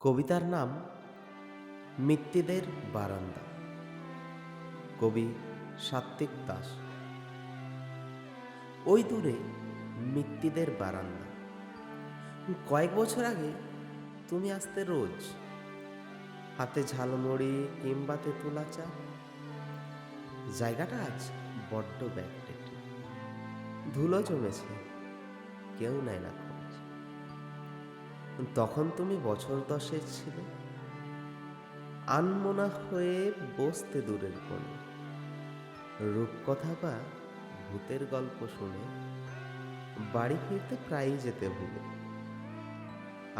কবিতার নাম মিত্তিদের বারান্দা। কবি সাত্ত্বিক দাস। ওই দূরে মিত্তিদের বারান্দা। কয়েক বছর আগে তুমি আসতে রোজ, হাতে ঝালমুড়ি কিংবা তেঁতুলা চা। জায়গাটা আজ বড্ড ব্যাকটেকে, ধুলো জমেছে, কেউ নেয় না খোঁজ। তখন তুমি বছর 10 ছিলে, আনমনা হয়ে বসতে দূরের কোণে, রূপকথা বা ভূতের গল্প শুনে বাড়ি ফিরতে প্রায়ই যেতে ভুলে।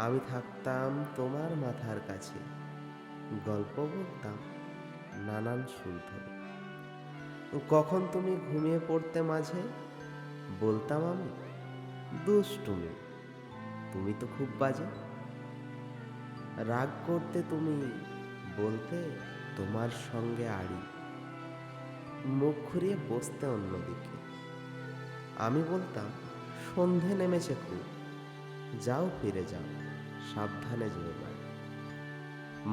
আমি থাকতাম তোমার মাথার কাছে, গল্প বলতাম নানান সুর ধরে। কখন তুমি ঘুমিয়ে পড়তে মাঝে, বলতাম আমি, দুষ্টুমি, তুমি তো খুব বাজে। রাগ করতে তুমি, বলতে তোমার সঙ্গে আড়ি, মুখ ঘুরিয়ে বসতে অন্যদিকে। আমি বলতাম সন্ধে নেমেছে খুব, যাও ফিরে যাও, সাবধানে যেও বাড়ি।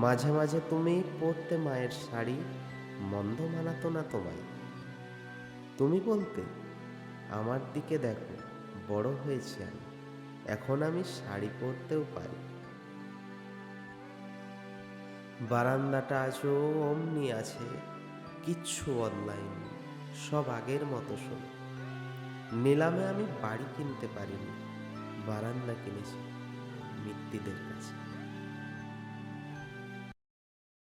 মাঝে মাঝে তুমি পরতে মায়ের শাড়ি, মন্দ মানাতো না তোমায়। তুমি বলতে, আমার দিকে দেখো, বড় হয়েছি আমি, এখন আমি শাড়ি পরতেও পারি। বারান্দাটা আজও অমনি আছে, কিচ্ছু বদলায়নি, সব আগের মতো শোনো। নিলামে আমি বাড়ি কিনতে পারিনি, বারান্দা কিনেছি মিত্তিদের কাছে।